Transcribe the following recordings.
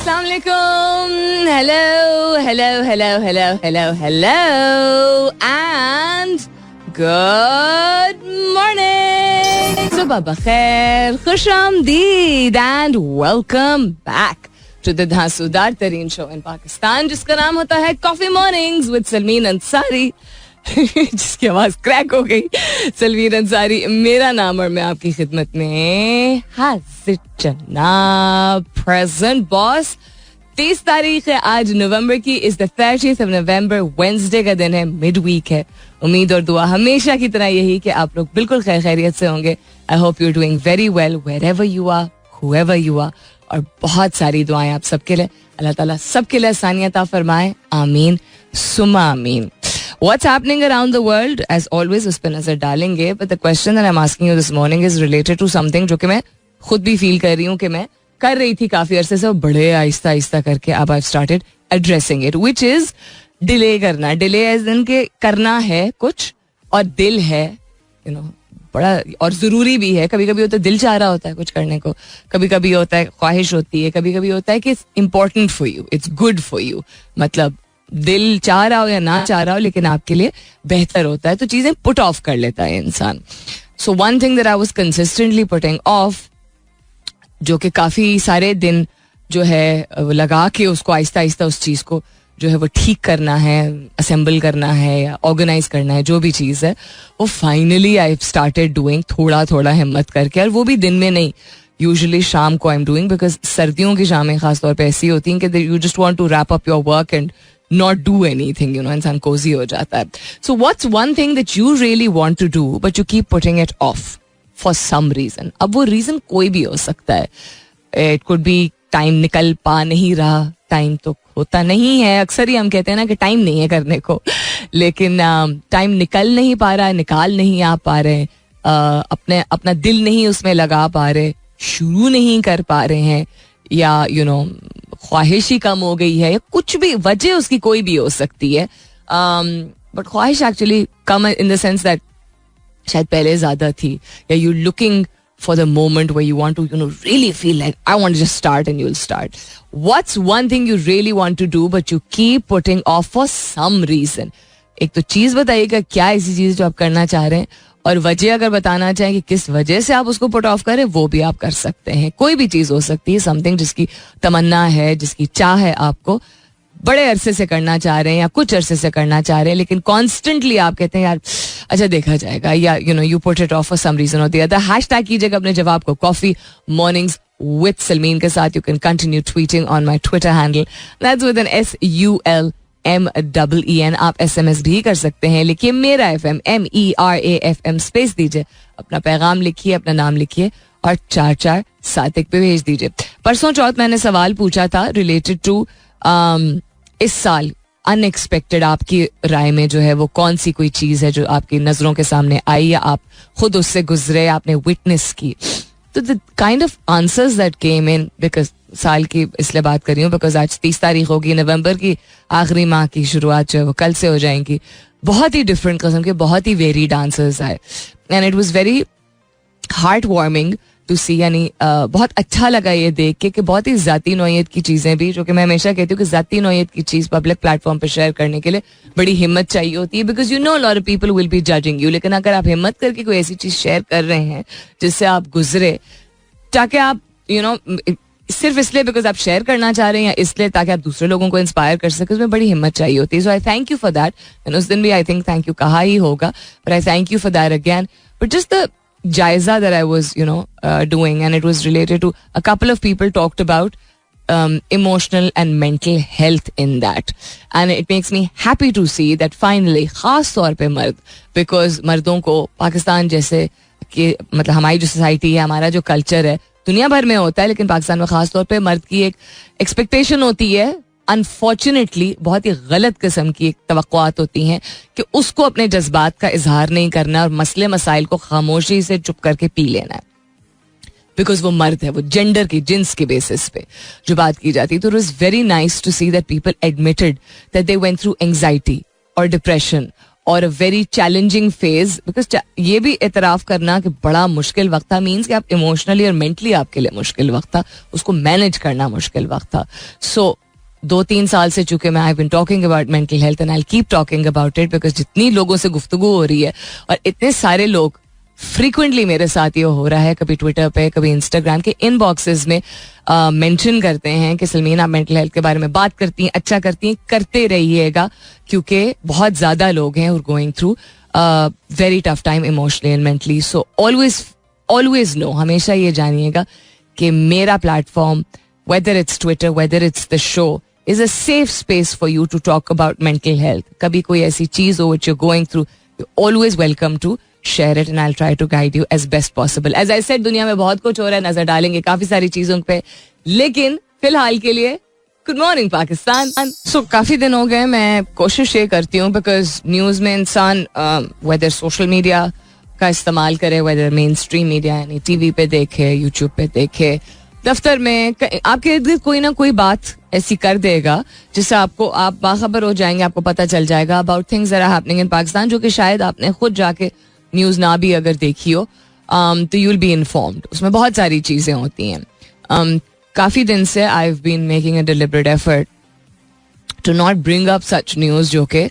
अस्सलाम वालेकुम. Hello and good morning. सुबह बखैर, खुशामदीद and welcome back to the धांसूदार तरीन शो इन पाकिस्तान, जिसका नाम होता है coffee mornings with Salmeen Ansari. जिसकी आवाज क्रैक हो गई. सलमीन अंसारी मेरा नाम और मैं आपकी खिदमत में हाजिर जनाब. Present boss. 30 तारीख है आज नवंबर की. Is the 30th of November. Wednesday का दिन है, मिड वीक है. उम्मीद और दुआ हमेशा की तरह यही कि आप लोग बिल्कुल खैरियत से होंगे. I hope you are doing very well wherever you are, whoever you are. और बहुत सारी दुआएं आप सबके लिए. अल्लाह ताला सबके लिए आसानियत फरमाए. आमीन सुमा आमीन. What's happening around the world? As always, उस पर नजर डालेंगे. But the question that I'm asking you this morning is related to something जो कि मैं खुद भी फील कर रही हूँ कि मैं कर रही थी काफी अरसे से, बड़े आहिस्ता आहिस्ता करके अब I've started addressing it, which is delay करना. डिले एज इन के करना है कुछ और दिल है, you know, बड़ा और जरूरी भी है. कभी कभी होता है दिल चाह रहा होता है कुछ करने को, कभी कभी होता है ख्वाहिश होती है, कभी कभी होता है कि it's important for you, it's good for you. मतलब दिल चाह रहा हो या ना चाह रहा हो, लेकिन आपके लिए बेहतर होता है, तो चीजें पुट ऑफ कर लेता है इंसान. So one thing that I was consistently putting of, जो कि काफी सारे दिन जो है लगा के उसको आहिस्ता आहिस्ता उस चीज को जो है वो ठीक करना है, असेंबल करना है या ऑर्गेनाइज करना है, जो भी चीज है वो फाइनली आई स्टार्टेड डूइंग थोड़ा थोड़ा हिम्मत करके. और वो भी दिन में नहीं, यूजुअली शाम को आई एम डूइंग, बिकॉज सर्दियों की शामें खासतौर पर ऐसी होती हैं कि you just want to wrap up your work and not do anything, you know, इंसान कोजी हो जाता है. So what's one thing that you really want to do but you keep putting it off for some reason? अब वो reason कोई भी हो सकता है. It could be टाइम निकल पा नहीं रहा. टाइम तो होता नहीं है, अक्सर ही हम कहते हैं ना कि टाइम नहीं है करने को, लेकिन टाइम निकल नहीं पा रहा है, निकाल नहीं आ पा रहे, अपना दिल नहीं उसमें लगा पा रहे, शुरू नहीं कर पा रहे हैं, या यू नो ख्वाहिश ही कम हो गई है, या कुछ भी वजह उसकी कोई भी हो सकती है. बट ख्वाहिश actually come in the sense that शायद पहले ज्यादा थी, या you looking for the moment where you want to you know really feel like I want to just start and you will start. What's one thing you really want to do but you keep putting off for some reason? एक तो चीज बताइएगा क्या ऐसी चीज जो आप करना चाह रहे हैं, और वजह अगर बताना चाहें कि किस वजह से आप उसको पुट ऑफ करें, वो भी आप कर सकते हैं. कोई भी चीज हो सकती है, समथिंग जिसकी तमन्ना है, जिसकी चाह है, आपको बड़े अरसे से करना चाह रहे हैं या कुछ अरसे से करना चाह रहे हैं, लेकिन कॉन्स्टेंटली आप कहते हैं यार अच्छा देखा जाएगा, या you know you put it off for some reason और द अदर. हैशटैग कीजिएगा अपने जवाब को कॉफी मॉर्निंग्स विद सलमीन के साथ. You can continue tweeting on my Twitter handle, that's with an SULMEEN. आप SMS भी कर सकते हैं. लिखिए मेरा FM, MERAFM, स्पेस दीजिए, अपना पैगाम लिखिए, अपना नाम लिखिए और 4471 पे भेज दीजिए. परसों चौथ मैंने सवाल पूछा था रिलेटेड टू इस साल अनएक्सपेक्टेड आपकी राय में जो है वो कौन सी कोई चीज है जो आपकी नजरों के सामने आई, या आप खुद उससे गुजरे, आपने विटनेस की. तो the kind of answers that came in, because साल की इसलिए बात कर रही हूँ बिकॉज आज 30 तारीख होगी, नवंबर की आखिरी माह की शुरुआत जो है वो कल से हो जाएंगी. बहुत ही डिफरेंट किस्म के, बहुत ही वेरीड आंसर्स आए, and it was very heart warming to see. यानी बहुत अच्छा लगा ये देख के कि बहुत ही जाती नौयत की चीज़ें भी, जो कि मैं हमेशा कहती हूँ कि जाती नौयत की चीज़ पब्लिक प्लेटफॉर्म पर शेयर करने के लिए बड़ी हिम्मत चाहिए होती है, because you know lot of people will be judging you. लेकिन अगर आप हिम्मत करके कोई ऐसी चीज़ शेयर कर रहे हैं जिससे आप गुजरे, ताकि आप यू नो सिर्फ इसलिए बिकॉज आप शेयर करना चाह रहे हैं, या इसलिए ताकि आप दूसरे लोगों को इंस्पायर कर सके, उसमें बड़ी हिम्मत चाहिए होती है. So I thank you for that. And उस दिन भी आई थिंक थैंक यू कहा ही होगा, but I thank you for that again. But just the जायजा that I was you know doing, and it was related to a couple of people talked about emotional and mental health in that, and it makes me happy to see that finally खास तौर पे मर्द, because मर्दों को पाकिस्तान जैसे कि मतलब हमारी जो सोसाइटी है, हमारा जो कल्चर है, दुनिया भर में होता है, लेकिन पाकिस्तान में खास तौर पे मर्द की एक एक्सपेक्टेशन होती है, अनफॉर्चुनेटली बहुत ही गलत किस्म की एक तवक्कुआत होती हैं कि उसको अपने जज्बात का इजहार नहीं करना और मसले मसाइल को खामोशी से चुप करके पी लेना है, बिकॉज वो मर्द है. वो जेंडर की, जिन्स के बेसिस पे जो बात की जाती है. तो it was very nice to see that people admitted that they went through anxiety और डिप्रेशन और a very challenging phase, because ये भी एतराफ़ करना कि बड़ा मुश्किल वक्त था मीन्स कि आप इमोशनली और मेंटली आपके लिए मुश्किल वक्त था, उसको मैनेज करना मुश्किल वक्त था. सो 2-3 साल से चूंकि मैं I been talking about mental health and I keep talking about it, because जितनी लोगों से गुफ्तगू हो रही है और इतने सारे लोग फ्रीक्वेंटली मेरे साथ ये हो रहा है, कभी ट्विटर पे कभी इंस्टाग्राम के इनबॉक्सेस में मेंशन करते हैं कि सलमीन आप मेंटल हेल्थ के बारे में बात करती हैं, अच्छा करती हैं, करते रहिएगा, क्योंकि बहुत ज़्यादा लोग हैं going through very tough time emotionally and mentally. So always know, हमेशा ये जानिएगा कि मेरा platform, whether it's Twitter, whether it's the show, is a safe space for you to talk about mental health. कभी कोई ऐसी चीज़ हो which you going through, you always welcome to share it and I'll try to guide you as best possible. As I said, दुनिया में बहुत कुछ हो रहा है, नजर डालेंगे काफी सारी चीजों पे, लेकिन फिलहाल के लिए गुड मॉर्निंग पाकिस्तान. सो काफी दिन हो गए, मैं कोशिश ये करती हूँ बिकॉज न्यूज में इंसान वेदर सोशल मीडिया का इस्तेमाल करे, वेदर मेन स्ट्रीम मीडिया यानी टीवी पे देखे, यूट्यूब पे देखे, दफ्तर में, आपके इर्द गिर्द कोई ना कोई बात ऐसी कर देगा जिससे आपको, आप बाखबर हो जाएंगे, आपको पता चल जाएगा about things that are happening in Pakistan, जो कि शायद आपने खुद जाके न्यूज़ ना भी अगर देखी हो, तो यू विल बी इन्फॉर्म्ड. उसमें बहुत सारी चीज़ें होती हैं. काफ़ी दिन से I have been making a deliberate effort to not bring up such news जो कि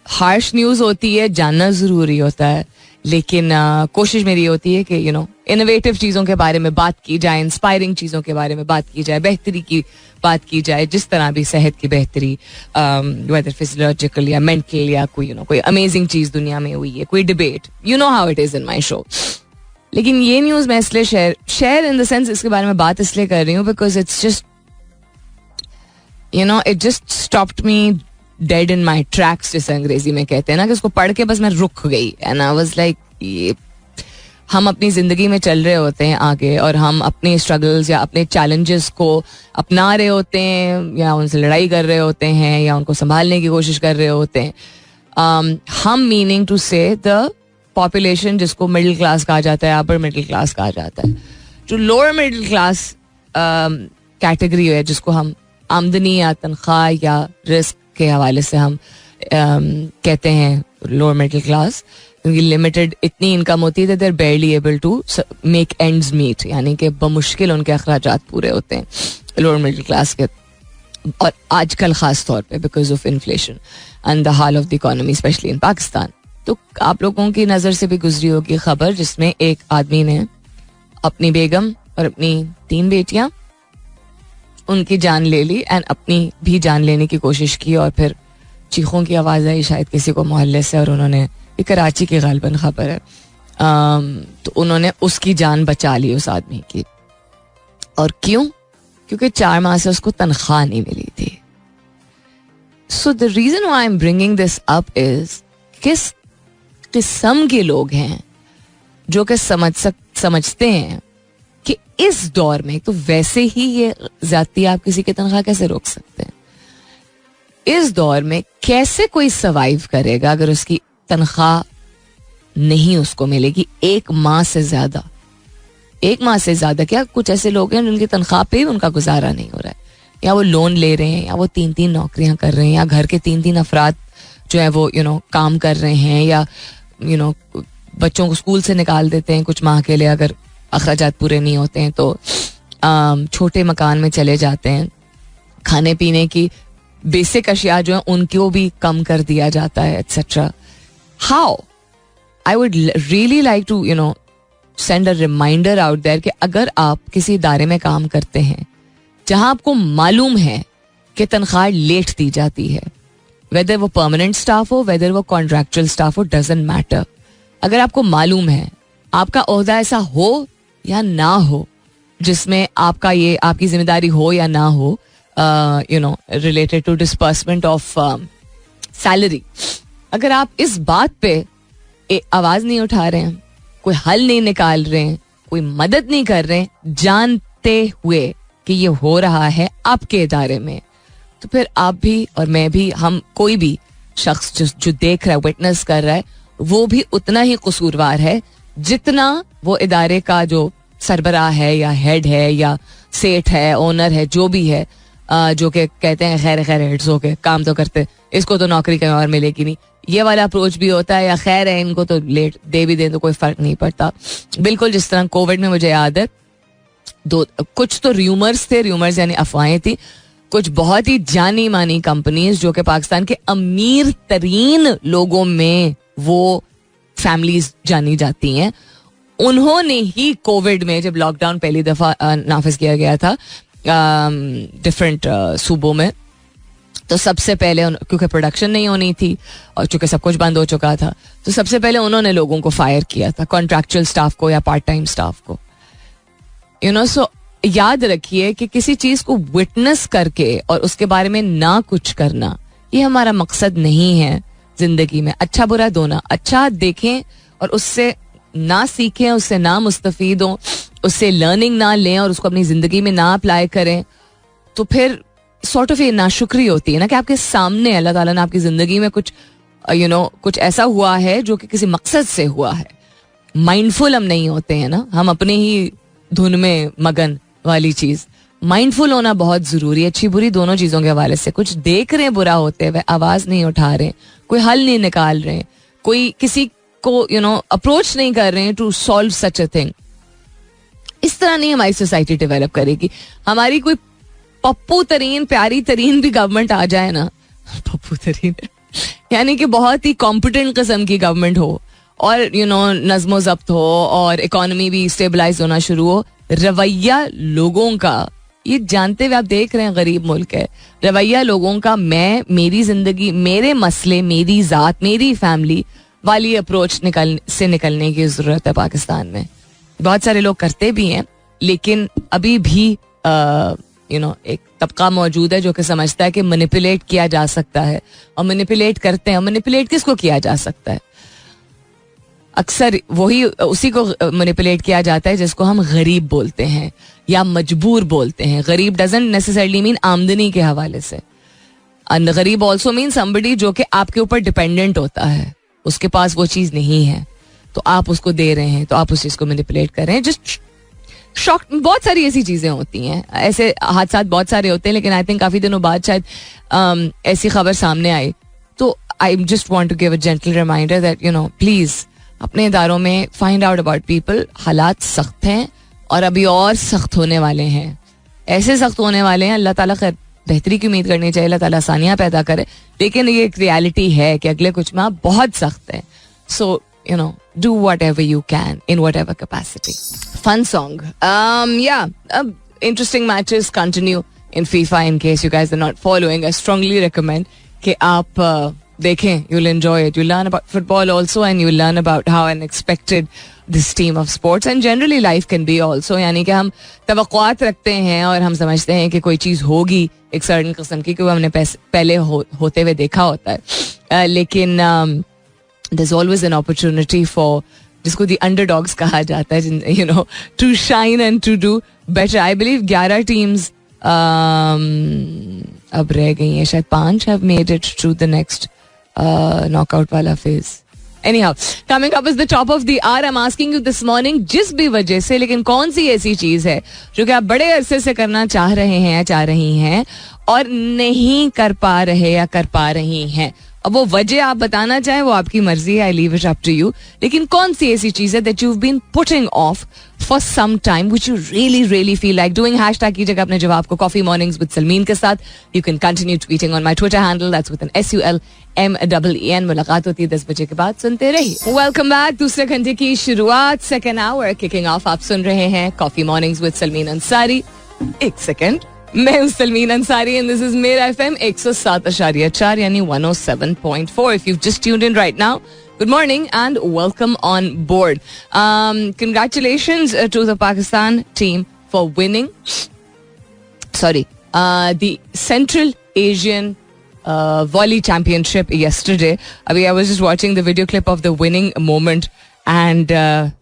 हार्श न्यूज़ होती है, जानना ज़रूरी होता है, लेकिन कोशिश मेरी होती है कि इनोवेटिव चीज़ों के बारे में बात की जाए, इंस्पायरिंग चीज़ों के बारे में बात की जाए, बेहतरी की बात की जाए, जिस तरह भी सेहत की बेहतरी, वेदर फिजियोलॉजिकल या मेंटल या कोई कोई अमेजिंग चीज़ दुनिया में हुई है, कोई debate, you know how it is in my show. लेकिन ये न्यूज़ मैं इसलिए शेयर इन द सेंस इसके बारे में बात इसलिए कर रही हूँ because it's just it just stopped me dead in my tracks, जैसे अंग्रेजी में कहते हैं ना, कि उसको पढ़ के बस मैं रुक गई. एंड आई वाज लाइक, ये हम अपनी ज़िंदगी में चल रहे होते हैं आगे और हम अपने स्ट्रगल्स या अपने चैलेंजेस को अपना रहे होते हैं या उनसे लड़ाई कर रहे होते हैं या उनको संभालने की कोशिश कर रहे होते हैं. हम मीनिंग टू से द पॉपुलेशन जिसको मिडिल क्लास कहा जाता है, अपर मिडिल क्लास कहा जाता है, जो लोअर मिडिल क्लास कैटेगरी है, जिसको हम आमदनी या तनख्वाह या रिस्क के हवाले से हम कहते हैं लोअर मिडिल क्लास, क्योंकि लिमिटेड इतनी इनकम होती है, there barely able to make ends meet, यानी कि बमुश्किल उनके अखराजात पूरे होते हैं लोअर मिडिल क्लास के. और आजकल ख़ास तौर पे because of inflation and the hall of the economy specially in Pakistan. तो आप लोगों की नज़र से भी गुजरी होगी खबर जिसमें एक आदमी ने अपनी बेगम और अपनी 3 बेटियां, उनकी जान ले ली एंड अपनी भी जान लेने की कोशिश की, और फिर चीखों की आवाज़ आई शायद किसी को मोहल्ले से, और उन्होंने, ये कराची की गालिबन खबर है, तो उन्होंने उसकी जान बचा ली उस आदमी की. और क्यों? क्योंकि 4 माह से उसको तनख्वाह नहीं मिली थी. So the reason why I am bringing this up is, किस किस्म के लोग हैं जो कि समझते हैं कि इस दौर में, तो वैसे ही ये ज्यादती आप किसी की तनख्वाह कैसे रोक सकते हैं, इस दौर में कैसे कोई सर्वाइव करेगा अगर उसकी तनख्वाह नहीं उसको मिलेगी 1 माह से ज्यादा. 1 माह से ज्यादा क्या, कुछ ऐसे लोग हैं जिनकी तनख्वाह पे उनका गुजारा नहीं हो रहा है, या वो लोन ले रहे हैं, या वो 3-3 नौकरियां कर रहे हैं, या घर के 3-3 अफराद जो है वो काम कर रहे हैं, या बच्चों को स्कूल से निकाल देते हैं कुछ माह के लिए अगर अखराजात पूरे नहीं होते हैं, तो छोटे मकान में चले जाते हैं, खाने पीने की बेसिक अशिया जो है उनको भी कम कर दिया जाता है, etcetera. How I would really like to send a reminder out there कि अगर आप किसी इदारे में काम करते हैं जहां आपको मालूम है कि तनख्वाह लेट दी जाती है, वेदर वो परमानेंट स्टाफ हो, वेदर वो कॉन्ट्रैक्चुअल स्टाफ हो, डजंट मैटर. अगर आपको मालूम है, आपका ओहदा ऐसा हो या ना हो जिसमें आपकी जिम्मेदारी हो या ना हो, related to disbursement of salary, अगर आप इस बात पे आवाज नहीं उठा रहे हैं, कोई हल नहीं निकाल रहे हैं, कोई मदद नहीं कर रहे हैं, जानते हुए कि ये हो रहा है आपके इदारे में, तो फिर आप भी और मैं भी, हम कोई भी शख्स जो देख रहा है, विटनेस कर रहा है, वो भी उतना ही कसूरवार है जितना वो इदारे का जो सरबराह है या हेड है या सेठ है, ओनर है, जो भी है, जो कि कहते हैं खैर हेड्स हो के काम तो करते, इसको तो नौकरी कहीं और मिलेगी नहीं. ये वाला अप्रोच भी होता है, या खैर है इनको तो लेट दे भी दें तो कोई फर्क नहीं पड़ता. बिल्कुल जिस तरह कोविड में मुझे याद है कुछ तो र्यूमर्स यानी अफवाहें थी, कुछ बहुत ही जानी मानी कंपनीज जो कि पाकिस्तान के अमीर तरीन लोगों में वो फैमिलीज जानी जाती हैं, उन्होंने ही कोविड में जब लॉकडाउन पहली दफा नाफिज किया गया था डिफरेंट सूबों में, तो सबसे पहले क्योंकि प्रोडक्शन नहीं होनी थी और चूंकि सब कुछ बंद हो चुका था, तो सबसे पहले उन्होंने लोगों को फायर किया था, कॉन्ट्रैक्चुअल स्टाफ को या पार्ट टाइम स्टाफ को. सो याद रखिए कि किसी चीज को विटनेस करके और उसके बारे में ना कुछ करना, ये हमारा मकसद नहीं है जिंदगी में. अच्छा बुरा दोनों, अच्छा देखें और उससे ना सीखें, उससे ना मुस्तफीद हों, उससे लर्निंग ना लें और उसको अपनी जिंदगी में ना अप्लाई करें, तो फिर सॉर्ट ऑफ ये नाशुक्री होती है ना कि आपके सामने अल्लाह ताला ने आपकी जिंदगी में कुछ कुछ ऐसा हुआ है जो कि किसी मकसद से हुआ है. माइंडफुल हम नहीं होते हैं ना, हम अपने ही धुन में मगन वाली चीज. माइंडफुल होना बहुत जरूरी है, अच्छी बुरी दोनों चीजों के हवाले से. कुछ देख रहे हैं बुरा होते हुए, आवाज नहीं उठा रहे, कोई हल नहीं निकाल रहे, कोई किसी को अप्रोच नहीं कर रहे हैं to solve such a thing. इस तरह नहीं हमारी सोसाइटी डेवलप करेगी. हमारी कोई पप्पू तरीन प्यारी तरीन भी गवर्नमेंट आ जाए ना, पप्पू तरीन यानी कि बहुत ही कॉम्पिटेंट किस्म की गवर्नमेंट हो और नज़्मो ज़ब्त हो और इकोनॉमी भी स्टेबलाइज होना शुरू हो, रवैया लोगों का, ये जानते हुए आप देख रहे हैं गरीब मुल्क है, रवैया लोगों का मैं, मेरी जिंदगी, मेरे मसले, मेरी जात, मेरी फैमिली वाली अप्रोच निकलने की जरूरत है पाकिस्तान में. बहुत सारे लोग करते भी हैं, लेकिन अभी भी एक तबका मौजूद है जो कि समझता है कि मैनिपुलेट किया जा सकता है, और मैनिपुलेट करते हैं. मैनिपुलेट किसको किया जा सकता है? अक्सर वही उसी को मैनिपुलेट किया जाता है जिसको हम गरीब बोलते हैं या मजबूर बोलते हैं. गरीब डजंट नेसेसरली मीन आमदनी के हवाले से. गरीब ऑल्सो मीन समबडी जो कि आपके ऊपर डिपेंडेंट होता है, उसके पास वो चीज नहीं है तो आप उसको दे रहे हैं, तो आप उस चीज को मैनिपुलेट कर रहे हैं. Just shock. बहुत सारी ऐसी चीजें होती हैं, ऐसे हादसा बहुत सारे होते हैं, लेकिन आई थिंक काफी दिनों बाद शायद ऐसी खबर सामने आई. तो I just want to give a gentle reminder that please अपने इदारों में फाइंड आउट अबाउट पीपल. हालात सख्त हैं और अभी और सख्त होने वाले हैं, ऐसे सख्त होने वाले हैं. अल्लाह ताला खैर बेहतरी की उम्मीद करनी चाहिए, अल्लाह ताला आसानियां पैदा करे, लेकिन ये एक रियलिटी है कि अगले कुछ माह बहुत सख्त है. सो do whatever you can in whatever capacity. Fun song. Interesting matches continue in FIFA. In case you guys are not following, I strongly recommend कि आप देखें. You'll enjoy it. You'll learn about football also, and you'll learn about how unexpected this team of sports and generally life can be also. यानी कि हम तवक्कुआत रखते हैं और हम समझते हैं कि कोई चीज़ होगी एक सर्टेन किस्म की, क्योंकि हमने पहले होते हुए देखा होता है, लेकिन there's always an opportunity for जिसको the underdogs कहा जाता है, to shine and to do better. I believe 11 teams अब रह गई हैं, शायद 5 have made it to the next knockout वाला phase. Anyhow, coming up is the top of the hour. I'm asking you this morning, जिस भी वजह से, लेकिन कौन सी ऐसी चीज है जो कि आप बड़े अरसे से करना चाह रहे हैं या चाह रही हैं और नहीं कर पा रहे या कर पा रही हैं. अब वो वजह आप बताना चाहें वो आपकी मर्जी है, I leave it up to you. लेकिन कौन सी ऐसी चीज है that you have been putting off for some time which you really really feel like doing. Hashtag कीजिएगा अपने जवाब को कॉफी मॉर्निंग्स विद सलमीन के साथ. You can continue tweeting on my Twitter handle, that's with an SULMEEN. मुलाकात होती है 10 बजे के बाद. सुनते रहिए. Welcome back. दूसरे घंटे की शुरुआत, सेकेंड आवर किकिंग ऑफ. आप सुन रहे हैं coffee mornings with Salmeen Ansari. एक सेकेंड, मैं हूं Salmeen Ansari and this is मेरा FM 107.4 यानी 107.4. If you've just tuned in right now, good morning and welcome on board. Congratulations to the Pakistan team for winning. The Central Asian Volley Championship yesterday. I was just watching the video clip of the winning moment and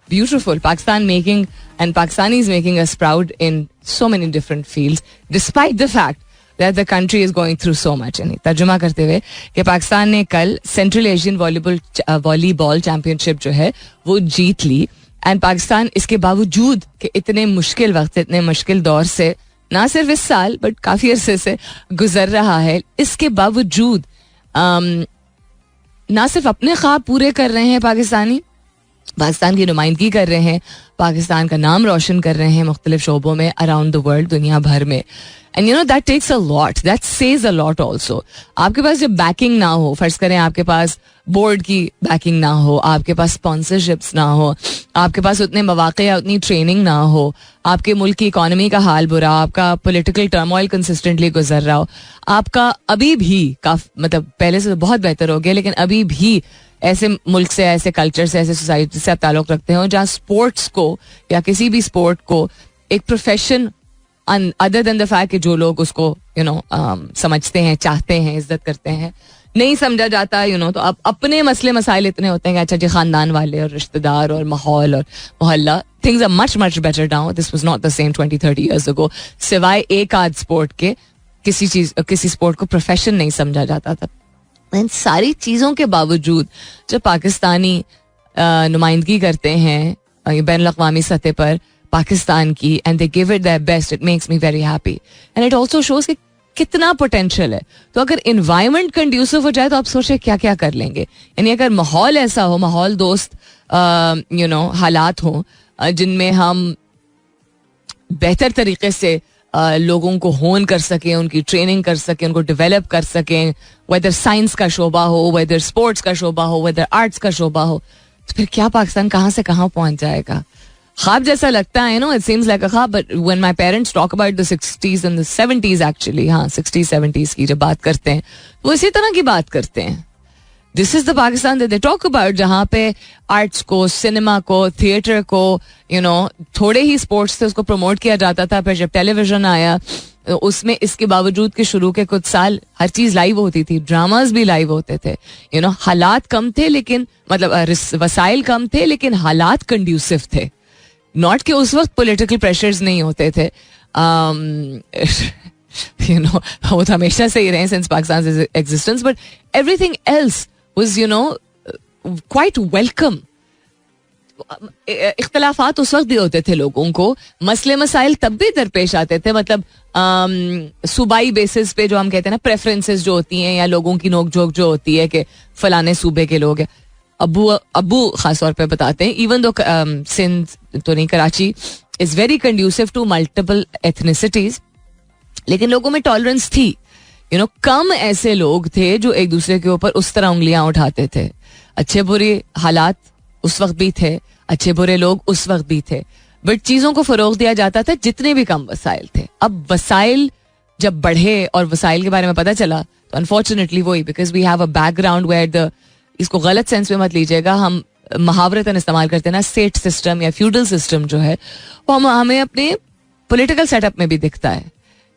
beautiful. Pakistanis making us proud in so many different fields, despite the fact that the country is going through so much. तर्जुमा करते हुए कि पाकिस्तान ने कल central Asian volleyball championship जो है वो जीत ली. And Pakistan इसके बावजूद कि इतने मुश्किल वक्त, इतने मुश्किल दौर से ना सिर्फ इस साल बट काफी अरसे से गुजर रहा है, इसके बावजूद ना सिर्फ अपने ख्वाब पूरे कर रहे हैं पाकिस्तान की नुमाइंदगी कर रहे हैं, पाकिस्तान का नाम रोशन कर रहे हैं मुख्तलिफ शोबों में अराउंड द वर्ल्ड, दुनिया भर में. And you know that takes a lot, that says a lot also. आपके पास जब बैकिंग ना हो, फर्ज करें आपके पास बोर्ड की बैकिंग ना हो, आपके पास स्पॉन्सरशिप्स ना हो, आपके पास उतने मौके या उतनी ट्रेनिंग ना हो, आपके मुल्क की इकॉनमी का हाल बुरा, आपका पॉलिटिकल टर्मोइल कंसिस्टेंटली गुजर रहा हो, आपका अभी भी मतलब पहले से तो बहुत बेहतर हो गया, लेकिन अभी भी ऐसे मुल्क से, ऐसे कल्चर से, ऐसे सोसाइटी से आप ताल्लुक रखते हो जहाँ स्पोर्ट्स को या किसी भी स्पोर्ट को एक profession other than the fact कि जो लोग उसको समझते हैं, चाहते हैं, इज्जत करते हैं, नहीं समझा जाता. तो अब अपने मसले मसाइल इतने होते हैं कि अच्छा जी खानदान वाले और रिश्तेदार और माहौल और मोहल्ला, things are much much better now. This was not the same 20-30 years ago. सिवाय एक आध स्पोर्ट के किसी स्पोर्ट को प्रोफेशन नहीं समझा जाता था. इन सारी चीज़ों के बावजूद जब पाकिस्तानी नुमाइंदगी करते हैं बैनुल अक़वामी सतह पर पाकिस्तान की, and they give it their best, it makes me very happy and it also shows कि कितना पोटेंशियल है. तो अगर इन्वायरमेंट कंड्यूसिव हो जाए तो आप सोचें क्या क्या कर लेंगे. यानी अगर माहौल ऐसा हो, माहौल दोस्त हालात हों जिनमें हम बेहतर तरीके से लोगों को होन कर सकें, उनकी ट्रेनिंग कर सकें, उनको डेवलप कर सकें, वेदर साइंस का शोबा हो, वेदर स्पोर्ट्स का शोबा हो, वेदर आर्ट्स का शोबा हो, तो फिर क्या पाकिस्तान कहाँ से कहाँ पहुंच जाएगा. ख्वाब जैसा लगता है, इट सीम्स लाइक अ ख्वाब, but when my parents talk about the 60s and the 70s, actually 60s 70s की जब बात करते हैं वो इसी तरह की बात करते हैं. This is the Pakistan that they talk about, जहाँ पे आर्ट्स को, सिनेमा को, थिएटर को, थोड़े ही स्पोर्ट्स थे उसको प्रमोट किया जाता था. फिर जब टेलीविजन आया उसमें इसके बावजूद कि शुरू के कुछ साल हर चीज लाइव होती थी, ड्रामास भी लाइव होते थे. हालात कम थे लेकिन वसाइल कम थे लेकिन हालात कंड्यूसिव थे. नॉट कि उस वक्त पॉलिटिकल प्रेशर्स नहीं होते थे. वो तो हमेशा से ही रहे since Pakistan existence, but everything else was quite welcome. इख्तलाफात उस वक्त भी होते थे लोगों को, मसले मसाइल तब भी दरपेश आते थे. मतलब सूबाई बेसिस पे जो हम कहते हैं ना, प्रेफरेंसेस जो होती हैं या लोगों की नोकझोंक जो होती है कि फलाने सूबे के लोग हैं. अबू खास तौर पे बताते हैं, इवन दो सिंध तो नहीं, Karachi is very conducive to multiple ethnicities, लेकिन लोगों में टॉलरेंस थी. कम ऐसे लोग थे जो एक दूसरे के ऊपर उस तरह उंगलियां उठाते थे. अच्छे बुरे हालात उस वक्त भी थे, अच्छे बुरे लोग उस वक्त भी थे, बट चीजों को फरोग दिया जाता था जितने भी कम वसाइल थे. अब वसाइल जब बढ़े और वसाइल के बारे में पता चला तो अनफॉर्चुनेटली वही, because we have a background where इसको गलत सेंस में मत लीजिएगा, हम मुहावरतन इस्तेमाल करते हैं ना, स्टेट सिस्टम या फ्यूडल सिस्टम जो है वो हमें अपने पॉलिटिकल सेटअप में भी दिखता है,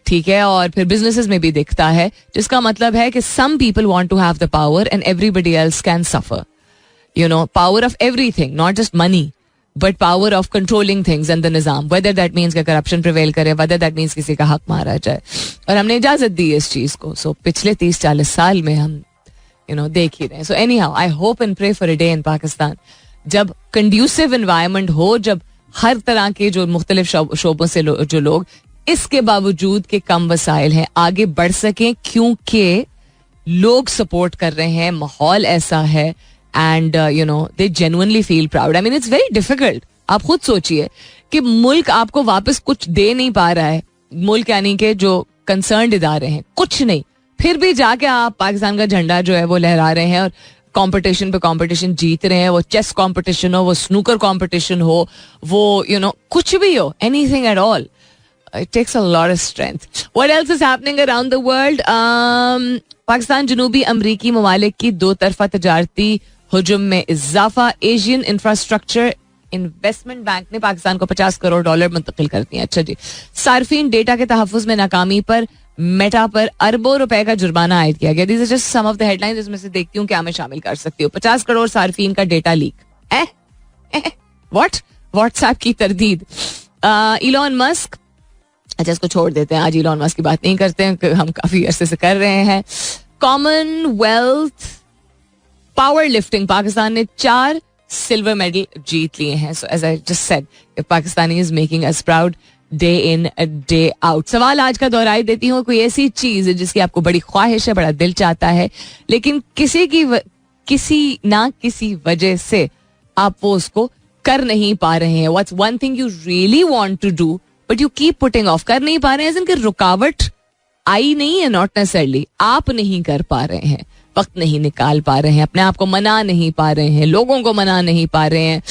ठीक है, और फिर बिजनेसेस में भी दिखता है, जिसका मतलब है कि some people want to have the power and everybody else can suffer. Power of everything, not just money, but power of controlling things and the निजाम, वेदर दैट मीन्स कि करप्शन प्रिवेल करे, वेदर दैट मीन्स किसी का हक मारा जाए. और हमने इजाजत दी इस चीज को. सो पिछले 30-40 साल में हम देख ही रहे हैं. So anyhow I hope and pray for a day in Pakistan जब कंड्यूसिव एनवायरनमेंट हो, जब हर तरह के जो मुख्तलिफ शोबों से जो लोग इसके बावजूद के कम वसाइल हैं आगे बढ़ सकें, क्योंकि लोग सपोर्ट कर रहे हैं, माहौल ऐसा है, and they genuinely feel proud. I mean it's very difficult. आप खुद सोचिए कि मुल्क आपको वापस कुछ दे नहीं पा रहा है, मुल्क यानी कि जो कंसर्न्ड इदारे हैं, कुछ नहीं, फिर भी जाके आप पाकिस्तान का झंडा जो है वो लहरा रहे हैं और कंपटीशन पे कंपटीशन जीत रहे हैं. वो चेस कंपटीशन हो, वो स्नूकर कंपटीशन हो, वो कुछ भी हो, anything at all. It takes a lot of strength. What else is happening around the world? Pakistan जनूबी अमरीकी ममालिक की दो तरफा तजारती हुजूम में इजाफा. एशियन इंफ्रास्ट्रक्चर इन्वेस्टमेंट बैंक ने पाकिस्तान को $50 करोड़ मुंतकिल कर दिए. अच्छा जी. सार्फिन डेटा के तहफ़्फ़ुज़ में नाकामी पर मेटा पर अरबों रुपए का जुर्माना आयद किया गया. These are just some of the headlines, इसमें से देखती हूँ क्या मैं शामिल कर सकती हूँ. 50 करोड़ सार्फिन का डेटा लीक. What? व्हाट्सएप की तरदीद. इलॉन मस्क, अच्छा इसको छोड़ देते हैं, आज इलॉन मस्क की बात नहीं करते हैं, हम काफी अरसे से कर रहे हैं. कॉमनवेल्थ पावर लिफ्टिंग, पाकिस्तान ने 4 सिल्वर मेडल जीत लिए हैं. So as I just said, Pakistani is making us proud day in day out. सवाल आज का दोहराई देती हूँ, कोई ऐसी चीज जिसकी आपको बड़ी ख्वाहिश है, बड़ा दिल चाहता है, लेकिन किसी की किसी ना किसी वजह से आप वो उसको कर नहीं पा रहे हैं. What's one thing you really want to do but you keep putting off. कर नहीं पा रहे हैं जिनकी रुकावट आई नहीं है, नॉट नेसेसरली आप नहीं कर पा रहे हैं, वक्त नहीं निकाल पा रहे हैं, अपने आप को मना नहीं पा रहे हैं, लोगों को मना नहीं पा रहे हैं,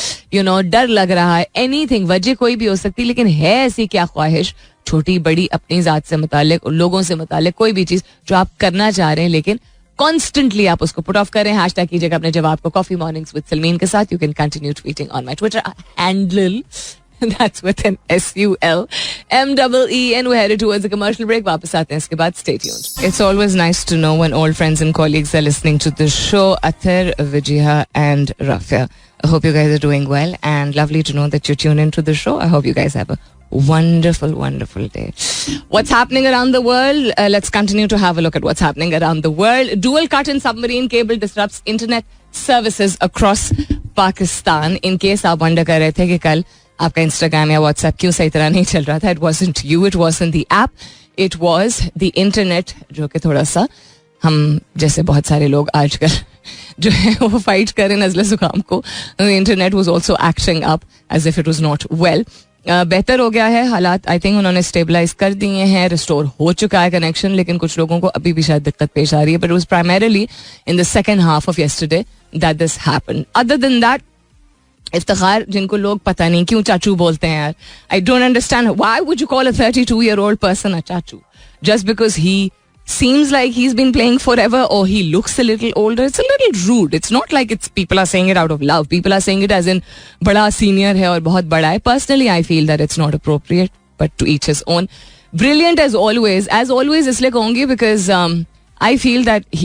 डर लग रहा है, एनीथिंग, वजह कोई भी हो सकती है, लेकिन है ऐसी क्या ख्वाहिश, छोटी बड़ी, अपनी जात से मुतालिक, लोगों से मुतालिक, कोई भी चीज जो आप करना चाह रहे हैं लेकिन कॉन्स्टेंटली आप उसको पुट ऑफ करें. हैशटैग कीजिएगा अपने जवाब को कॉफी मॉर्निंग्स विद सलमीन के साथ. You can continue tweeting on my Twitter handle. That's with an SULMEEN. We're headed towards a commercial break. वापस आते हैं इसके बाद. Stay tuned. It's always nice to know when old friends and colleagues are listening to the show. Athar, Vijiha and Rafia. I hope you guys are doing well and lovely to know that you tune into the show. I hope you guys have a wonderful, wonderful day. What's happening around the world? Let's continue to have a look at what's happening around the world. Dual cut in submarine cable disrupts internet services across Pakistan. In case आप wonder कर रहे थे कि कल आपका Instagram या WhatsApp क्यों सही तरह नहीं चल रहा था, it wasn't you, it wasn't the app, it was the internet, जो कि थोड़ा सा हम जैसे बहुत सारे लोग आजकल जो है वो फाइट करें नज़ले जुकाम को. The internet was also acting up as if it was not well. बेहतर हो गया है हालात, आई थिंक उन्होंने स्टेबलाइज कर दिए हैं, रिस्टोर हो चुका है कनेक्शन, लेकिन कुछ लोगों को अभी भी शायद दिक्कत पेश आ रही है. But it was primarily in the second half of yesterday that this happened. Other than that, Iftikhar, जिनको लोग पता नहीं क्यों चाचू बोलते हैं यार, I don't understand why would you call a 32-year-old person a चाचू just because he seems like he's been playing forever or he looks a little older. It's a little rude. It's not like it's people are saying it out of love. People are saying it as in bada senior hai aur bahut bada hai. Personally, I feel that it's not appropriate, but to each his own. Brilliant as always isliye kahungi because I feel that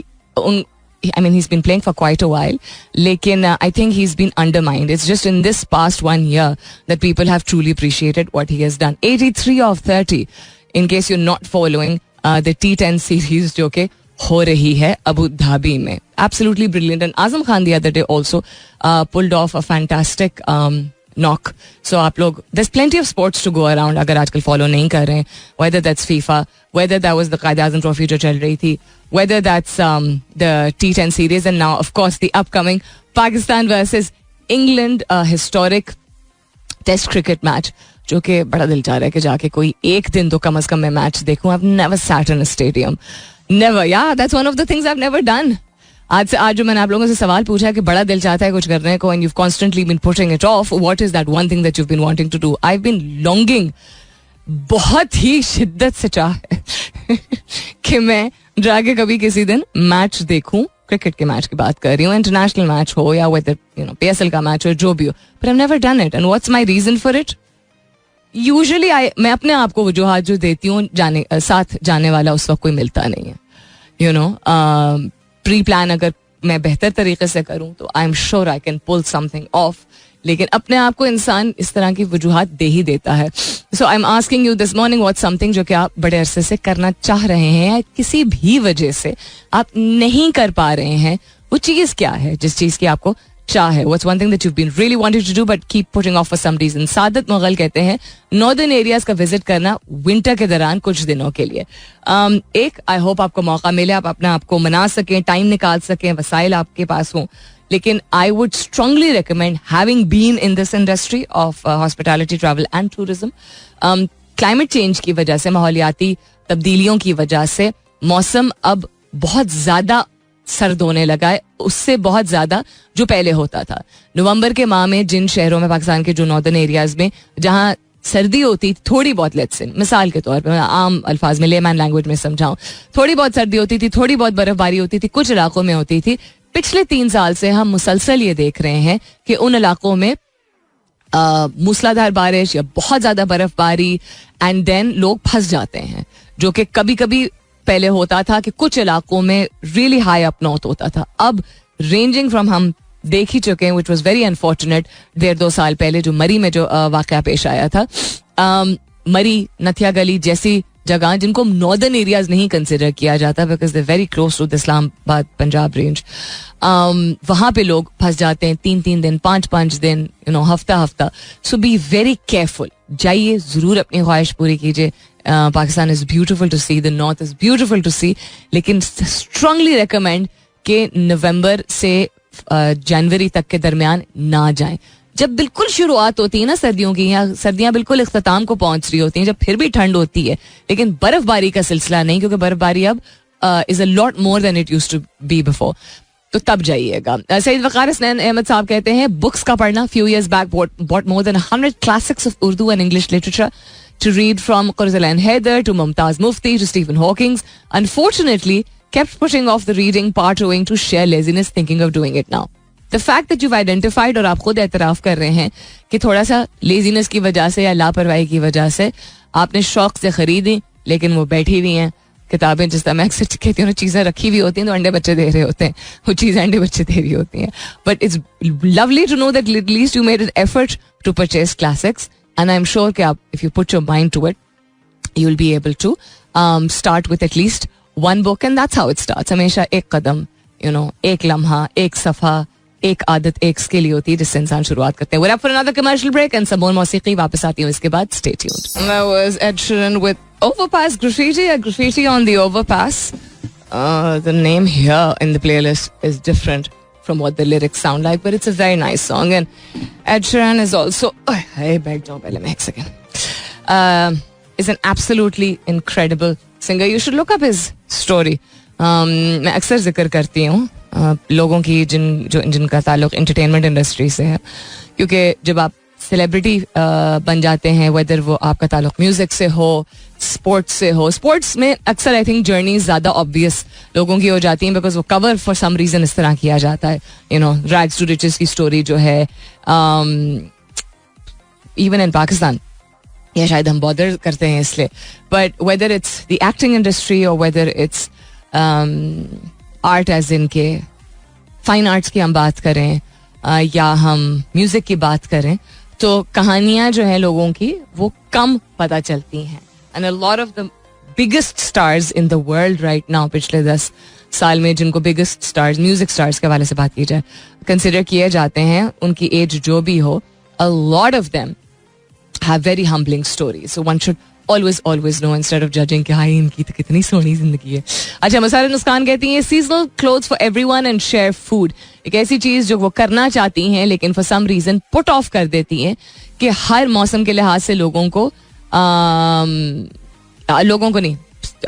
he's been playing for quite a while, lekin I think he's been undermined. It's just in this past 1 year that people have truly appreciated what he has done. 83 of 30, in case you're not following the T10 series जो के हो रही है Abu Dhabi में. Absolutely brilliant. And Azam Khan the other day also pulled off a fantastic knock. So आप लोग, there's plenty of sports to go around अगर आजकल follow नहीं कर रहे हैं, whether that's FIFA, whether that was the Qaid-e-Azam Trophy जो चल रही थी, whether that's the T10 series, and now of course the upcoming Pakistan versus England historic test cricket match, जो कि बड़ा दिल चाह रहा है कि जाके कोई एक दिन तो कम से कम मैं मैच देखूं. I've never sat in a stadium. Never. Yeah, that's one of the things I've never done. आज जो मैंने आप लोगों से सवाल पूछा है कि बड़ा दिल चाहता है कुछ करने को and you've constantly been putting it off, what is that one thing that you've been wanting to do? I've been longing, बहुत ही शिद्दत से चाह कि मैं जाके कभी किसी दिन मैच देखूं. क्रिकेट के मैच की बात कर रही हूँ, इंटरनेशनल मैच हो या वेदर PSL का मैच हो, जो भी हो, but I have never done it. And what's my reason for it? Usually मैं अपने आप को वजूहात जो देती हूँ, साथ जाने वाला उस वक्त कोई मिलता नहीं है. प्री प्लान अगर मैं बेहतर तरीके से करूँ तो I am sure I can pull something off, लेकिन अपने आप को इंसान इस तरह की वजूहात दे ही देता है. So I am asking you this morning, what's something जो कि आप बड़े अरसे से करना चाह रहे हैं या किसी भी वजह से आप नहीं कर पा रहे हैं, वो चीज़ क्या है जिस चीज़ की आपको चाह है? What's one thing that you been really wanted to do but keep putting off for some reason? Saadat Mughal कहते हैं नॉर्दर्न एरियाज का विजिट करना विंटर के दौरान कुछ दिनों के लिए. एक आई होप आपको मौका मिले, आप अपने आप को मना सकें, टाइम निकाल सकें, वसाइल आपके पास हों. लेकिन I would strongly recommend, having been in this industry of hospitality, travel and tourism, climate change की वजह से, माहौलियाती तब्दीलियों की वजह से मौसम अब बहुत ज्यादा सर्द होने लगा है, उससे बहुत ज्यादा जो पहले होता था. नवंबर के माह में जिन शहरों में, पाकिस्तान के जो नॉर्दर्न एरियाज में जहां सर्दी होती थोड़ी बहुत, लेट्स से मिसाल के तौर पर आम अल्फाज में, लेमैन लैंग्वेज में समझाऊं, थोड़ी बहुत सर्दी होती थी, थोड़ी बहुत बर्फबारी होती थी, कुछ इलाकों में होती थी. पिछले 3 साल से हम मुसलसल ये देख रहे हैं कि उन इलाकों में मूसलाधार बारिश या बहुत ज्यादा बर्फबारी, एंड देन लोग फंस जाते हैं, जो कि कभी कभी पहले होता था कि कुछ इलाकों में रियली हाई अप नॉर्थ होता था. अब रेंजिंग फ्रॉम, हम देख ही चुके हैं, विच वॉज वेरी अनफॉर्चुनेट 1.5-2 साल पहले जो मरी में जो वाकया पेश आया था. मरी, नथिया गली जैसी जगह जिनको नॉर्दर्न एरियाज नहीं कंसिडर किया जाता because they very close to the Islamabad Punjab range, वहां पे लोग फंस जाते हैं 3-3 दिन, 5-5 दिन, हफ्ता. So be very careful. जाइए, जरूर अपनी ख्वाहिश पूरी कीजिए. Pakistan is beautiful to see, the north is beautiful to see, लेकिन स्ट्रांगली रिकमेंड कि नवंबर से जनवरी तक के दरमियान ना जाएं. जब बिल्कुल शुरुआत होती है ना सर्दियों की, या सर्दियां बिल्कुल इख्तिताम को पहुंच रही होती हैं, जब फिर भी ठंड होती है लेकिन बर्फबारी का सिलसिला नहीं, क्योंकि बर्फबारी अब is a lot more than it used to be before, तो तब जाइएगा. सईद वकार हसनैन अहमद साहब कहते हैं बुक्स का पढ़ना. Few years back bought more than 100 classics of Urdu and English literature to read, from Qurzalain Haider to Mumtaz Mufti to Stephen Hawking. Unfortunately, kept putting off the reading part owing to sheer laziness, thinking of doing it now. The fact that you've identified और आप खुद एतराफ़ कर रहे हैं कि थोड़ा सा laziness की वजह से या लापरवाही की वजह से आपने शौक से खरीदी, लेकिन वो बैठी हुई हैं किताबें. जिस तरह मैं अक्सर कहती हूँ, चीज़ें रखी हुई होती हैं तो अंडे बच्चे दे रहे होते हैं, वो चीज़ें अंडे बच्चे दे रही होती हैं. But it's lovely to know that at least you made an effort to purchase classics, and I am sure कि आप, if you put your mind to it, you will be able to start with at least one book, and that's how it starts. हमेशा एक कदम, एक लम्हा, एक सफ़ा, एक आदत, एक स्किल होती है जिससे इंसान शुरुआत करते हैं. We're up for another commercial break and some more मौसीकी. वापस आती हूँ इसके बाद. Stay tuned. That was Ed Sheeran with Overpass Graffiti. A graffiti on the Overpass. The name here in the playlist is different from what the lyrics sound like, but it's a very nice song. And Ed Sheeran is also, hey, back down, pehले मैं एक second. Is an absolutely incredible singer. You should look up his story. मैं अक्सर जिक्र करती हूँ लोगों की जिनका ताल्लुक एंटरटेनमेंट इंडस्ट्री से है, क्योंकि जब आप सेलिब्रिटी बन जाते हैं, वेदर वो आपका ताल्लुक म्यूजिक से हो, स्पोर्ट्स से हो. स्पोर्ट्स में अक्सर आई थिंक जर्नी ज़्यादा ऑब्वियस लोगों की हो जाती है, बिकॉज वो कवर फॉर सम रीज़न इस तरह किया जाता है. रैग्स टू रिचेस की स्टोरी जो है, इवन इन पाकिस्तान, या शायद हम बॉदर करते हैं इसलिए, but whether it's the acting industry और whether it's art as in के फाइन आर्ट्स की हम बात करें, या हम म्यूजिक की बात करें, तो कहानियां जो है लोगों की वो कम पता चलती हैं. And a lot of the biggest stars in the world right now, पिछले 10 साल में जिनको बिगेस्ट स्टार्स, म्यूजिक स्टार्स के हवाले से बात की जाए, कंसिडर किए जाते हैं, उनकी एज जो भी हो, a lot of them have very humbling stories. So one should always know instead of judging कि हाँ इनकी तो कितनी सोहनी जिंदगी है. अच्छा, मसारा नुस्कान कहती हैं seasonal clothes for everyone and share food. एक ऐसी चीज जो वो करना चाहती हैं लेकिन for some reason put off कर देती हैं कि हर मौसम के लिहाज से लोगों को नहीं,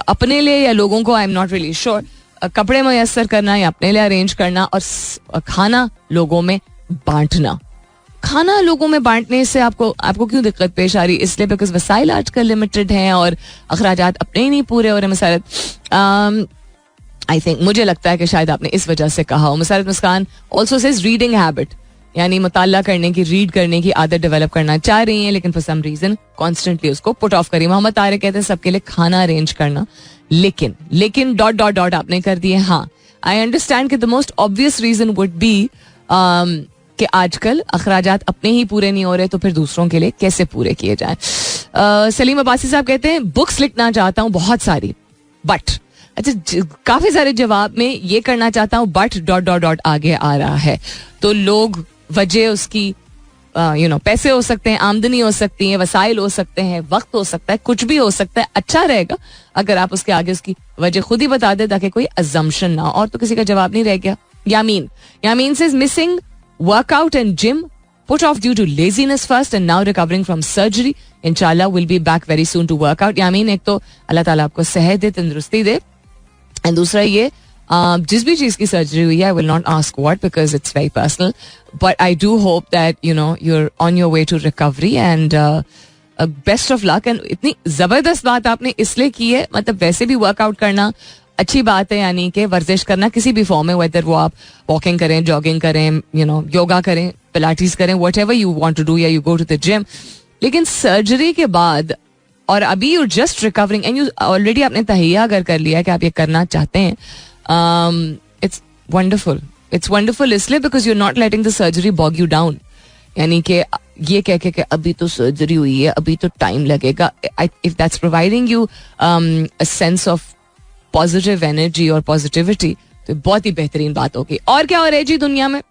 अपने लिए या लोगों को, I am not really sure, कपड़े मैसर करना या अपने लिए अरेंज करना, और खाना लोगों में बांटना. खाना लोगों में बांटने से आपको क्यों दिक्कत पेश आ रही? इसलिए बिकॉज वसाइल आजकल लिमिटेड हैं और अखराजात अपने ही नहीं पूरे हो रहे. मसारत, आई थिंक, मुझे लगता है कि शायद आपने इस वजह से कहा हो. मसारत मुस्कान ऑल्सो सेज रीडिंग हैबिट, यानी मुताल्ला करने की, रीड करने की आदत डेवलप करना चाह रही हैं, लेकिन फॉर सम रीजन कॉन्स्टेंटली उसको पुट ऑफ करी. मोहम्मद तारिक कहते हैं सबके लिए खाना अरेंज करना, लेकिन डॉट डॉट डॉट आपने कर दिए. हाँ, आई अंडरस्टैंड कि the most obvious reason would be कि आजकल अखराजात अपने ही पूरे नहीं हो रहे, तो फिर दूसरों के लिए कैसे पूरे किए जाएं. सलीम अब्बासी साहब कहते हैं बुक्स लिखना चाहता हूँ बहुत सारी, बट अच्छा काफी सारे जवाब में ये करना चाहता हूँ बट डॉट डॉट डॉट आगे आ रहा है. तो लोग वजह उसकी पैसे हो सकते हैं, आमदनी हो सकती है, वसाइल हो सकते हैं, वक्त हो सकता है, कुछ भी हो सकता है. अच्छा रहेगा अगर आप उसके आगे उसकी वजह खुद ही बता दे ताकि कोई अजम्पशन ना हो. और तो किसी का जवाब नहीं रह गया. Yameen says missing workout and gym, put off due to laziness first and now recovering from surgery. Inshallah will be back very soon to work out. यामीन, एक तो अल्लाह ताला आपको सेहत दे, तंदुरुस्ती दे, एंड दूसरा ये जिस भी चीज़ की सर्जरी हुई है, I will not ask what because it's very personal, but I do hope that you're on your way to recovery and best of luck. And इतनी ज़बरदस्त बात आपने इसलिए की है, मतलब वैसे भी वर्कआउट करना अच्छी बात है, यानी कि वर्जिश करना किसी भी फॉर्म में, वेदर वो आप वॉकिंग करें, जॉगिंग करें, योगा करें, पिलाटीज करें, whatever you want to do, या you go to the gym. लेकिन सर्जरी के बाद और अभी you just recovering and you already आपने तहैया अगर कर लिया है कि आप ये करना चाहते हैं, इट्स वंडरफुल इसलिए because you are not letting the surgery bog you down. यानी कि ये कह के अभी तो सर्जरी हुई है, अभी तो टाइम लगेगा. If that's providing you a sense of positive energy और पॉजिटिविटी, तो बहुत ही बेहतरीन बात होगी. और क्या हो रहा है जी दुनिया में?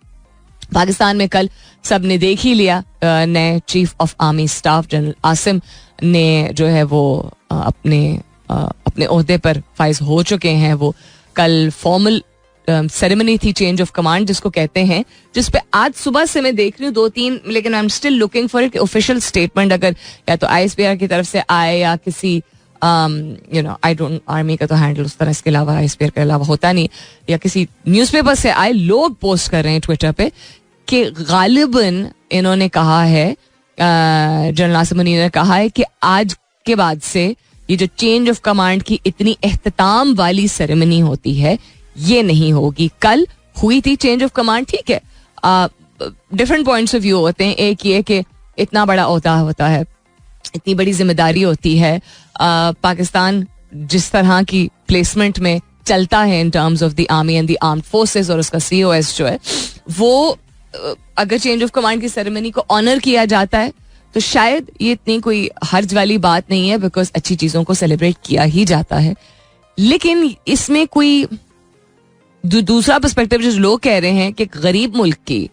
पाकिस्तान में कल सबने देख ही लिया, नए chief of army staff general Asim ने जो है वो अपने ओहदे पर फाइज हो चुके हैं. वो कल फॉर्मल सेरेमनी थी चेंज ऑफ कमांड जिसको कहते हैं, जिसपे आज सुबह से मैं देख रही हूँ 2-3, लेकिन I am still looking for it official statement, अगर या तो ISPR की तरफ से आए या किसी आई डोंट, आर्मी का तो हैंडल उस तरह इसके अलावा ISPR के अलावा होता नहीं, या किसी न्यूज़पेपर से आए, लोग पोस्ट कर रहे हैं ट्विटर पे कि गालिबन इन्होंने कहा है, जनरल नासिम मुनीर ने कहा है कि आज के बाद से ये जो चेंज ऑफ कमांड की इतनी एहतमाम वाली सेरेमनी होती है ये नहीं होगी. कल हुई थी चेंज ऑफ कमांड, ठीक है, डिफरेंट पॉइंट्स ऑफ व्यू होते हैं. एक ये कि इतना बड़ा ओहदा होता है, इतनी बड़ी जिम्मेदारी होती है, पाकिस्तान जिस तरह की प्लेसमेंट में चलता है in terms of the army and the armed forces, और उसका COS जो है वो अगर चेंज ऑफ कमांड की सेरेमनी को ऑनर किया जाता है तो शायद ये इतनी कोई हर्ज वाली बात नहीं है, बिकॉज अच्छी चीज़ों को सेलिब्रेट किया ही जाता है. लेकिन इसमें कोई दूसरा पर्सपेक्टिव जो लोग कह रहे हैं कि गरीब मुल्क की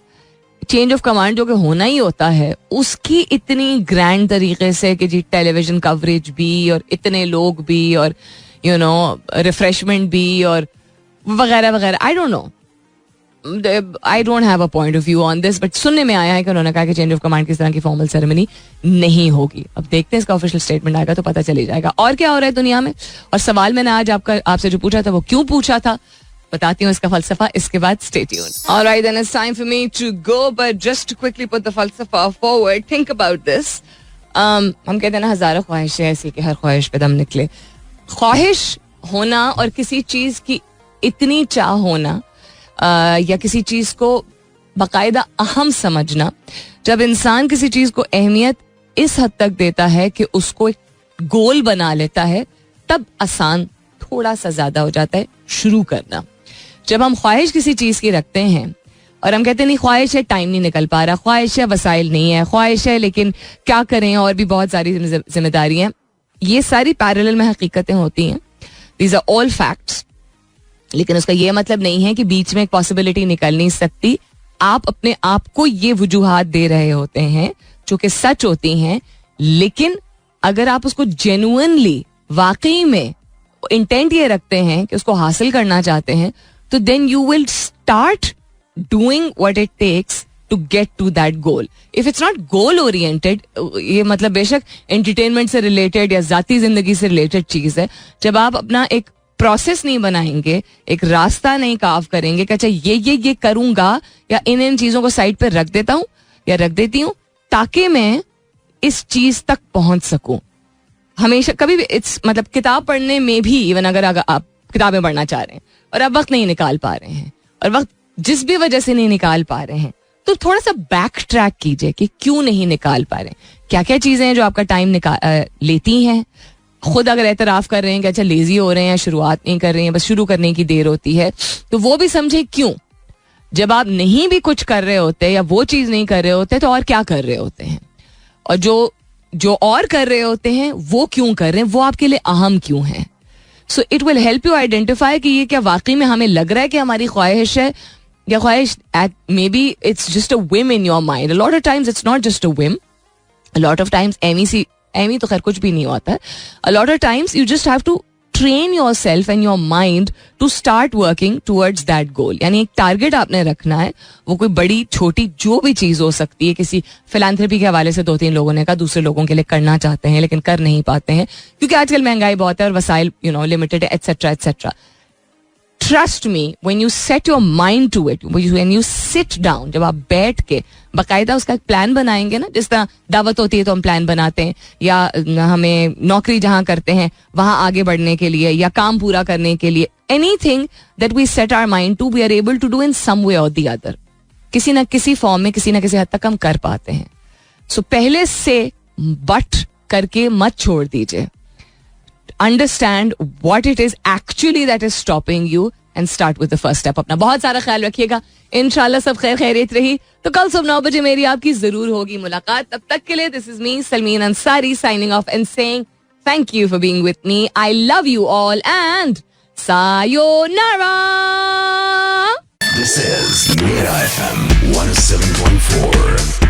चेंज ऑफ कमांड जो कि होना ही होता है उसकी इतनी ग्रैंड तरीके से कि जी टेलीविजन कवरेज भी और इतने लोग भी और रिफ्रेशमेंट भी और वगैरह वगैरह, I don't have a point of view on this, but सुनने में आया है कि उन्होंने कहा कि चेंज ऑफ कमांड की इस तरह की फॉर्मल सेरेमनी नहीं होगी. अब देखते हैं इसका ऑफिशियल स्टेटमेंट आएगा तो पता चली जाएगा और क्या हो रहा है दुनिया में. और सवाल मैंने आज आपसे जो पूछा था वो क्यों पूछा था, बताती हूँ इसका फलसफा इसके बाद. Stay tuned. Alright then it's time for me to go, but just to quickly put the फलसफा फॉरवर्ड. Think about this. हम कहते हैं ना हजारों ख्वाहिशें ऐसी कि हर ख्वाहिश पे दम निकले. ख्वाहिश होना और किसी चीज की इतनी चाह होना या किसी चीज को बाकायदा अहम समझना, जब इंसान किसी चीज को अहमियत इस हद तक देता है कि उसको एक गोल बना लेता है, तब आसान थोड़ा सा ज्यादा हो जाता है शुरू करना. जब हम ख्वाहिश किसी चीज की रखते हैं और हम कहते हैं नहीं ख्वाहिश है, टाइम नहीं निकल पा रहा, ख्वाहिश है, वसाइल नहीं है, ख्वाहिश है लेकिन क्या करें और भी बहुत सारी जिम्मेदारियां, ये सारी पैरेलल में हकीकतें होती हैं. These are all facts. लेकिन उसका ये मतलब नहीं है कि बीच में एक पॉसिबिलिटी निकल नहीं सकती. आप अपने आप को ये वजूहात दे रहे होते हैं जो कि सच होती हैं, लेकिन अगर आप उसको जेन्युइनली वाकई में इंटेंट ये रखते हैं कि उसको हासिल करना चाहते हैं, तो then you will start doing what it takes to get to that goal. If it's not goal oriented, ये मतलब बेशक एंटरटेनमेंट से रिलेटेड या जाती जिंदगी से रिलेटेड चीज है, जब आप अपना एक प्रोसेस नहीं बनाएंगे, एक रास्ता नहीं काव करेंगे कि अच्छा ये करूंगा या इन चीजों को साइड पे रख देता हूं या रख देती हूं ताकि मैं इस चीज तक पहुंच सकूं. हमेशा कभी भी इट्स मतलब किताब पढ़ने में भी, इवन अगर आप किताबें पढ़ना चाह रहे हैं और आप वक्त नहीं निकाल पा रहे हैं और वक्त जिस भी वजह से नहीं निकाल पा रहे हैं, तो थोड़ा सा बैक ट्रैक कीजिए कि क्यों नहीं निकाल पा रहे, क्या क्या चीजें हैं जो आपका टाइम लेती हैं. खुद अगर एतराफ कर रहे हैं कि अच्छा लेजी हो रहे हैं, शुरुआत नहीं कर रहे हैं, बस शुरू करने की देर होती है, तो वो भी समझे क्यों. जब आप नहीं भी कुछ कर रहे होते या वो चीज नहीं कर रहे होते तो और क्या कर रहे होते हैं, और जो और कर रहे होते हैं वो क्यों कर रहे हैं, वो आपके लिए अहम क्यों है. So it will help you identify कि ये क्या वाकई में हमें लग रहा है कि हमारी ख्वाहिश है, या ख्वाहिश may be it's just a whim in your mind. A lot of times it's not just a whim. A lot of times एमी तो खैर कुछ भी नहीं होता है. A lot of times you just have to train yourself and your mind to start working towards that goal. यानी एक टारगेट आपने रखना है, वो कोई बड़ी छोटी जो भी चीज हो सकती है. किसी फिलैंथ्रोपी के हवाले से 2-3 लोगों ने कहा दूसरे लोगों के लिए करना चाहते हैं लेकिन कर नहीं पाते हैं क्योंकि आजकल महंगाई बहुत है और वसाइल लिमिटेड है, etcetera etcetera. Trust me, when you set your mind to it, when you sit down, जब आप बैठ के बाकायदा उसका एक प्लान बनाएंगे ना, जिस तरह दावत होती है तो हम प्लान बनाते हैं, या हमें नौकरी जहां करते हैं वहां आगे बढ़ने के लिए या काम पूरा करने के लिए, anything that we set our mind to, we are able to do in some way or the other. किसी ना किसी फॉर्म में किसी ना किसी हद तक हम कर पाते हैं. सो पहले से बट करके मत छोड़ दीजिए. Understand what it is actually that is stopping you and start with the first step. अपना बहुत सारा ख्याल रखिएगा. इंशाल्लाह सब खैर खैरियत रही तो कल सुबह 9 बजे मेरी आपकी जरूर होगी मुलाकात. तब तक के लिए this is me Salmeen Ansari signing off and saying thank you for being with me. I love you all and sayonara. This is Mira FM 107.4.